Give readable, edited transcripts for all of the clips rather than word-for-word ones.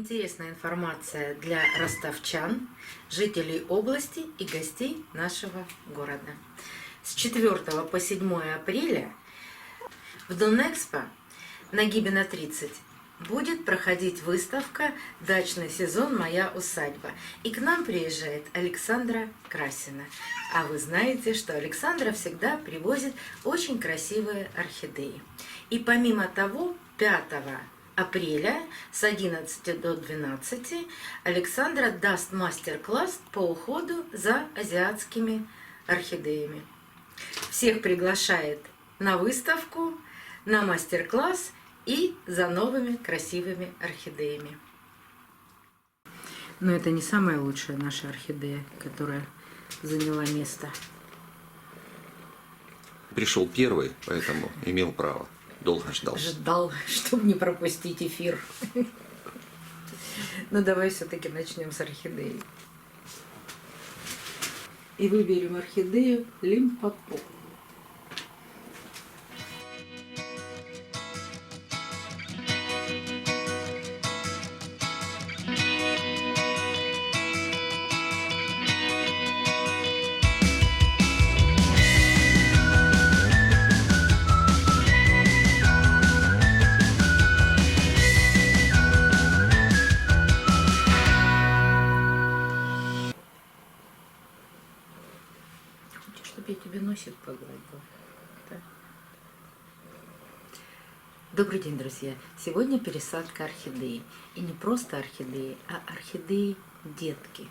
Интересная информация для ростовчан, жителей области и гостей нашего города. С 4 по 7 апреля в Донэкспо на Гибина 30 будет проходить выставка «Дачный сезон. Моя усадьба». И к нам приезжает Александра Красина. А вы знаете, что Александра всегда привозит очень красивые орхидеи. И помимо того, 5 апреля с 11 до 12 Александра даст мастер-класс по уходу за азиатскими орхидеями. Всех приглашает на выставку, на мастер-класс и за новыми красивыми орхидеями. Но это не самая лучшая наша орхидея, которая заняла место. Пришел первый, поэтому имел право. Долго ждал. Ждал, чтобы не пропустить эфир. Ну давай все-таки начнем с орхидеи. И выберем орхидею Лимпопо. Чтобы я тебе носик погладила. Да. Добрый день, друзья! Сегодня пересадка орхидеи. И не просто орхидеи, а орхидеи-детки.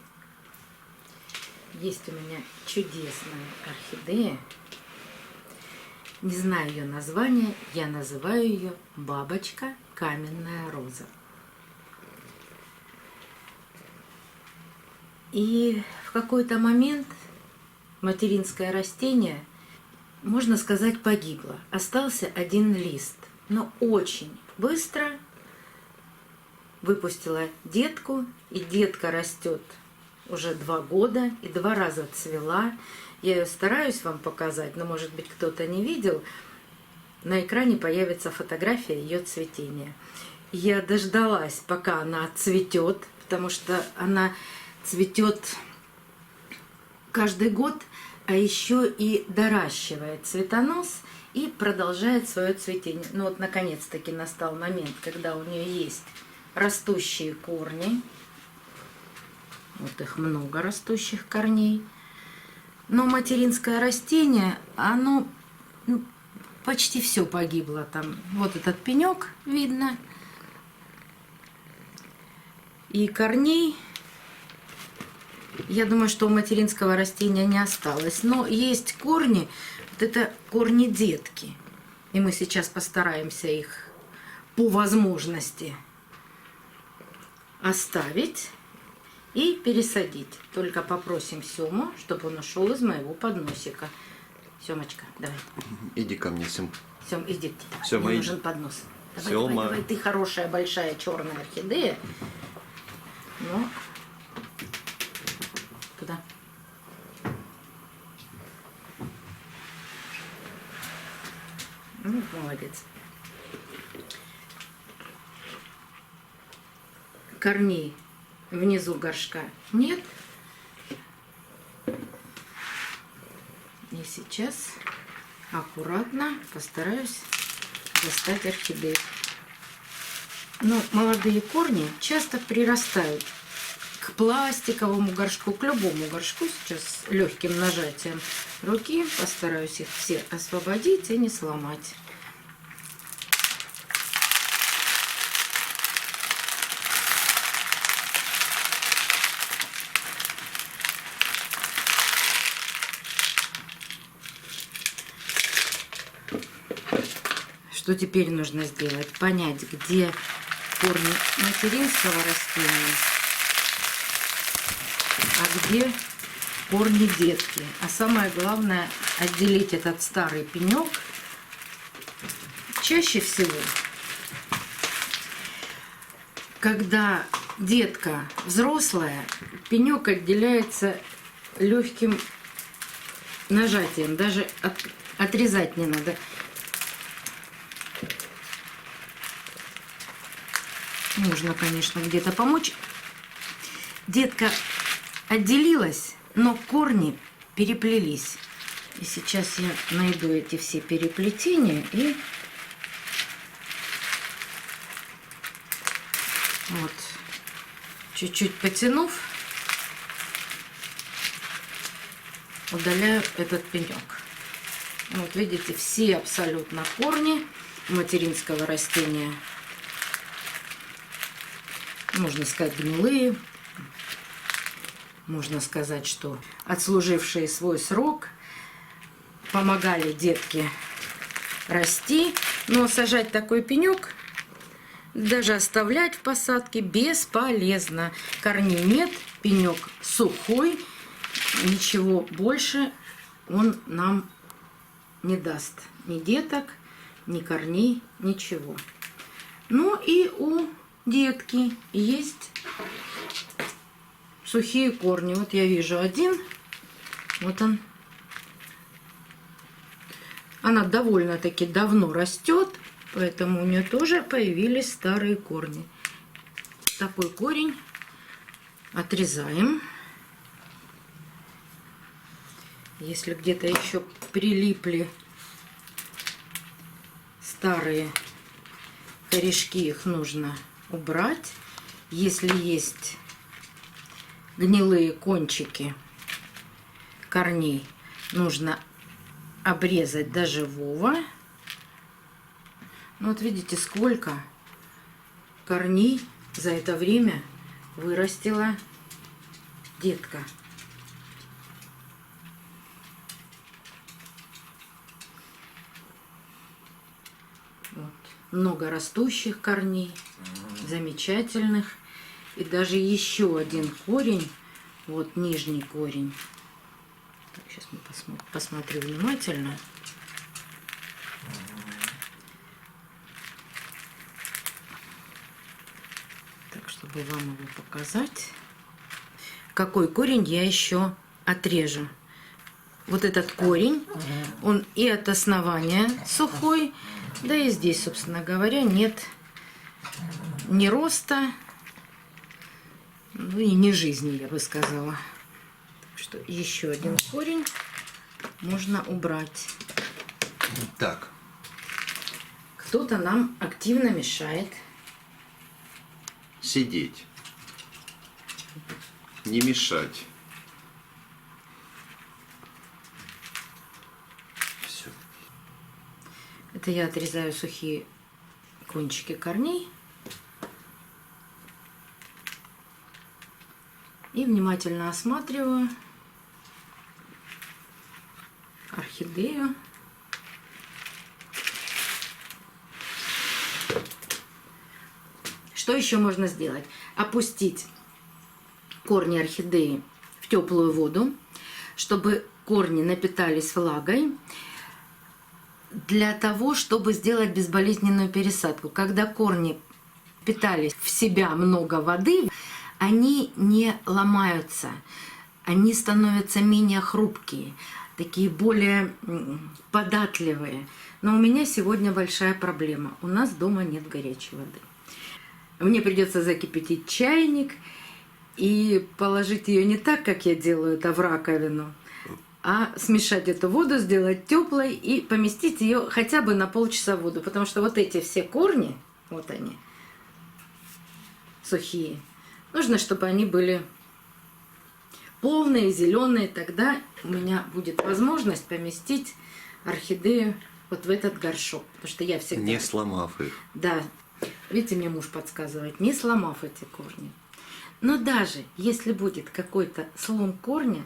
Есть у меня чудесная орхидея. Не знаю ее название, я называю ее бабочка каменная роза. И в какой-то момент материнское растение, можно сказать, погибло. Остался один лист, но очень быстро выпустила детку, и детка растет уже 2 года и 2 раза цвела. Я ее стараюсь вам показать, но, может быть, кто-то не видел. На экране появится фотография ее цветения. Я дождалась, пока она цветет, потому что она цветет каждый год, а еще и доращивает цветонос и продолжает свое цветение. Ну вот, наконец-таки настал момент, когда у нее есть растущие корни. Вот их много растущих корней. Но материнское растение, оно почти все погибло там. Вот этот пенек видно. И корней, я думаю, что у материнского растения не осталось. Но есть корни, вот это корни детки. И мы сейчас постараемся их по возможности оставить и пересадить. Только попросим Сему, чтобы он ушел из моего подносика. Семочка, давай. Иди ко мне, Сем. Сем, иди. Сема, мне иди. нужен поднос. Давай, Сема. давай, давай. Ты хорошая, большая, черная орхидея. Ну, туда. Ну, молодец. Корней внизу горшка нет. И сейчас аккуратно постараюсь достать орхидею. Но молодые корни часто прирастают к пластиковому горшку, к любому горшку. Сейчас легким нажатием руки постараюсь их все освободить и не сломать. Что теперь нужно сделать? Понять, где корни материнского растения, а где корни детки. А самое главное, отделить этот старый пенек. Чаще всего, когда детка взрослая, пенек отделяется легким нажатием. Даже отрезать не надо. Нужно, конечно, где-то помочь. Детка отделилась, но корни переплелись. И сейчас я найду эти все переплетения и вот чуть-чуть потянув, удаляю этот пенек. Вот видите, все абсолютно корни материнского растения, можно сказать, гнилые. Можно сказать, что отслужившие свой срок, помогали детке расти. Но сажать такой пенек, даже оставлять в посадке, бесполезно. Корней нет, пенек сухой, ничего больше он нам не даст. Ни деток, ни корней, ничего. Ну и у детки есть сухие корни. Вот я вижу один. Вот он. Она довольно-таки давно растет, поэтому у нее тоже появились старые корни. Такой корень отрезаем. Если где-то еще прилипли старые корешки, их нужно убрать. Если есть гнилые кончики корней, нужно обрезать до живого. Ну, вот видите, сколько корней за это время вырастила детка. Вот. Много растущих корней, замечательных. И даже еще один корень, вот нижний корень. Так, сейчас мы посмотрим внимательно. Так, чтобы вам его показать. Какой корень я еще отрежу. Вот этот корень, он и от основания сухой, да и здесь, собственно говоря, нет ни роста, ну и ни жизни, я бы сказала. Так что еще один корень можно убрать. Так. Кто-то нам активно мешает. Сидеть. Не мешать. Все. Это я отрезаю сухие кончики корней. И внимательно осматриваю орхидею. Что еще можно сделать? Опустить корни орхидеи в теплую воду, чтобы корни напитались влагой, для того, чтобы сделать безболезненную пересадку. Когда корни впитали в себя много воды, они не ломаются, они становятся менее хрупкие, такие более податливые. Но у меня сегодня большая проблема. У нас дома нет горячей воды. Мне придется закипятить чайник и положить ее не так, как я делаю это в раковину, а смешать эту воду, сделать теплой и поместить ее хотя бы на полчаса в воду. Потому что вот эти все корни, вот они, сухие, нужно, чтобы они были полные, зеленые. Тогда у меня будет возможность поместить орхидею вот в этот горшок. Потому что я всегда... Не сломав их. Да. Видите, мне муж подсказывает, не сломав эти корни. Но даже если будет какой-то слом корня,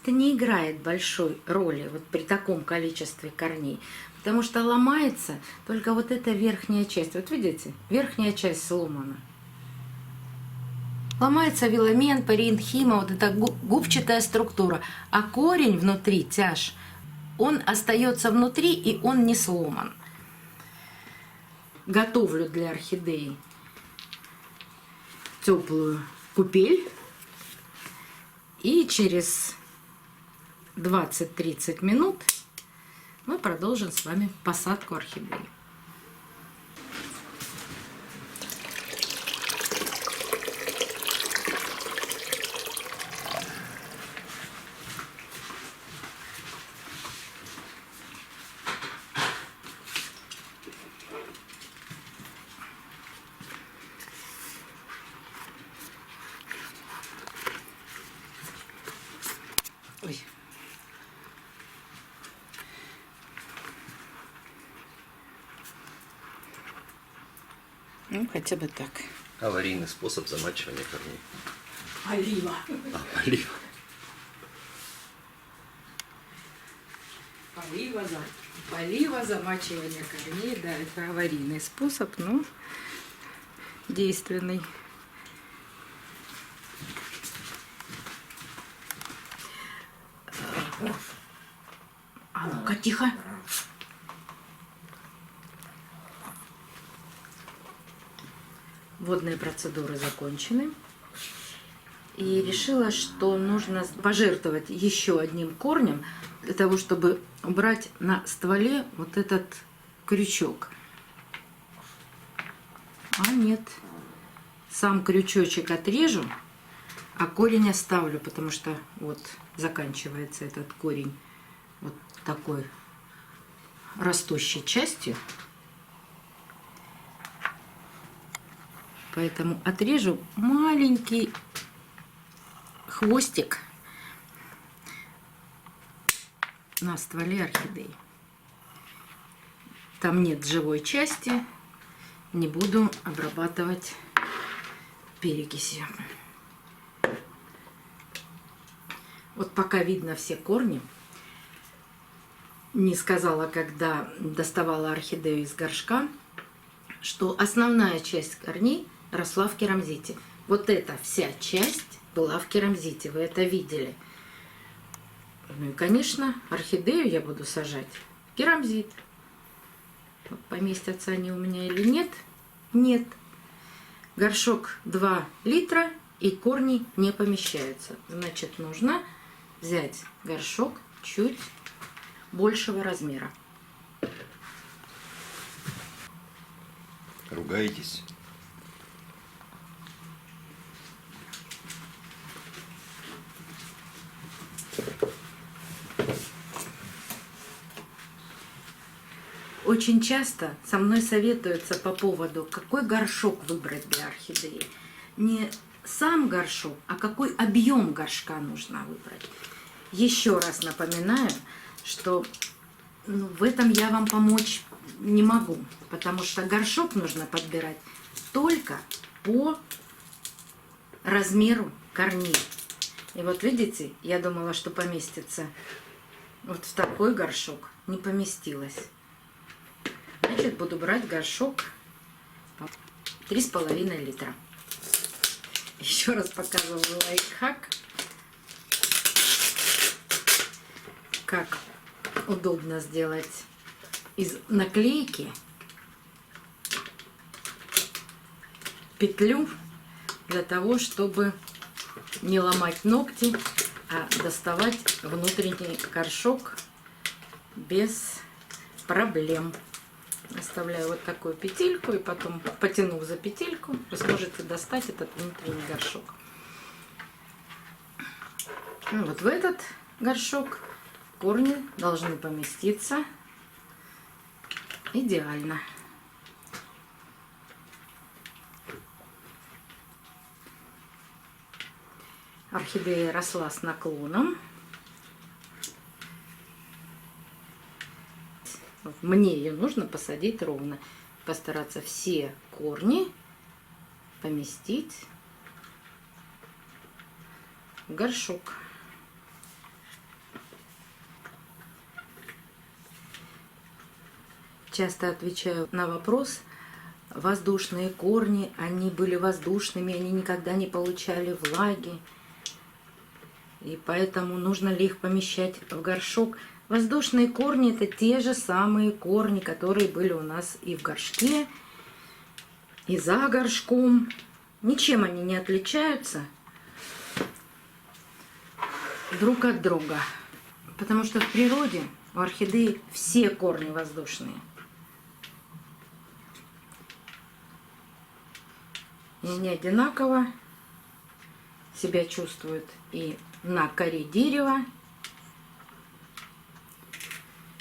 это не играет большой роли вот при таком количестве корней. Потому что ломается только вот эта верхняя часть. Вот видите, верхняя часть сломана. Ломается виламен, паренхима, вот эта губчатая структура. А корень внутри, тяж, он остается внутри, и он не сломан. Готовлю для орхидеи теплую купель. И через 20-30 минут мы продолжим с вами посадку орхидеи. Ой. Ну, хотя бы так. Аварийный способ замачивания корней. Олива. Олива. Полива, замачивание корней, да, это аварийный способ, но действенный. А ну-ка, тихо. Водные процедуры закончены. И решила, что нужно пожертвовать еще одним корнем для того, чтобы убрать на стволе вот этот крючок. А нет, сам крючочек отрежу, а корень оставлю, потому что вот заканчивается этот корень вот такой растущей частью. Поэтому отрежу маленький хвостик на стволе орхидеи. Там нет живой части, не буду обрабатывать перекисью. Вот пока видно все корни. Не сказала, когда доставала орхидею из горшка, что основная часть корней росла в керамзите. Вот эта вся часть была в керамзите, вы это видели. Ну и, конечно, орхидею я буду сажать в керамзит. Вот поместятся они у меня или нет? Нет. Горшок 2 литра, и корни не помещаются. Значит, нужно взять горшок чуть большего размера. Ругаетесь? Очень часто со мной советуются по поводу, какой горшок выбрать для орхидеи. Не сам горшок, а какой объем горшка нужно выбрать. Еще раз напоминаю, что в этом я вам помочь не могу, потому что горшок нужно подбирать только по размеру корней. И вот видите, я думала, что поместится вот в такой горшок, не поместилось. Значит, буду брать горшок 3,5 литра. Еще раз показываю лайфхак, как удобно сделать из наклейки петлю для того, чтобы не ломать ногти, а доставать внутренний горшок без проблем. Оставляю вот такую петельку, и потом, потянув за петельку, вы сможете достать этот внутренний горшок. Ну, вот в этот горшок корни должны поместиться идеально. Орхидея росла с наклоном. Мне ее нужно посадить ровно. Постараться все корни поместить в горшок. Часто отвечаю на вопрос: воздушные корни, они были воздушными, они никогда не получали влаги. И поэтому нужно ли их помещать в горшок? Воздушные корни — это те же самые корни, которые были у нас и в горшке, и за горшком. Ничем они не отличаются друг от друга. Потому что в природе у орхидеи все корни воздушные. И они одинаково себя чувствуют и на коре дерева.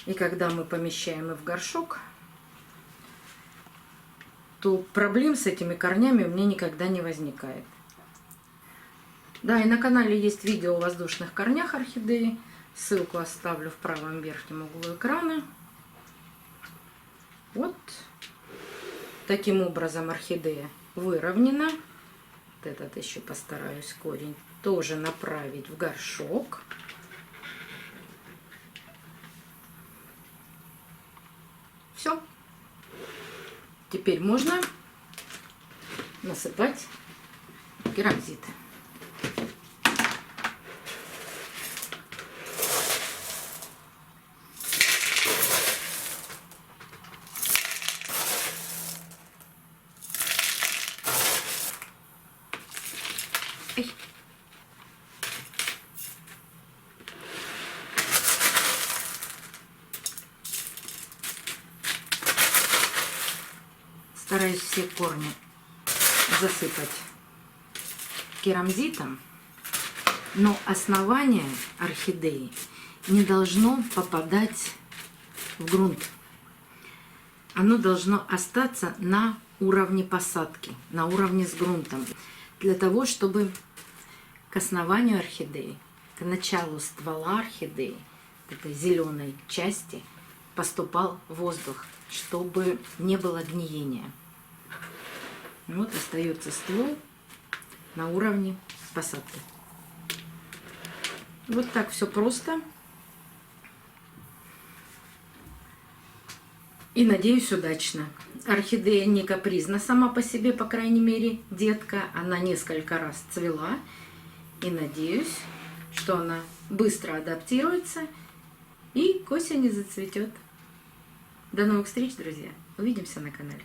И когда мы помещаем их в горшок, то проблем с этими корнями у меня никогда не возникает. Да, и на канале есть видео о воздушных корнях орхидеи. Ссылку оставлю в правом верхнем углу экрана. Вот таким образом орхидея выровнена. Вот этот еще постараюсь корень тоже направить в горшок. Все. Теперь можно насыпать керамзит. Эй. Стараюсь все корни засыпать керамзитом, но основание орхидеи не должно попадать в грунт. Оно должно остаться на уровне посадки, на уровне с грунтом, для того, чтобы к основанию орхидеи, к началу ствола орхидеи, этой зеленой части, поступал воздух, чтобы не было гниения. Вот остается ствол на уровне посадки. Вот так все просто. И надеюсь, удачно. Орхидея не капризна сама по себе, по крайней мере, детка. Она несколько раз цвела. И надеюсь, что она быстро адаптируется и к осени зацветет. До новых встреч, друзья. Увидимся на канале.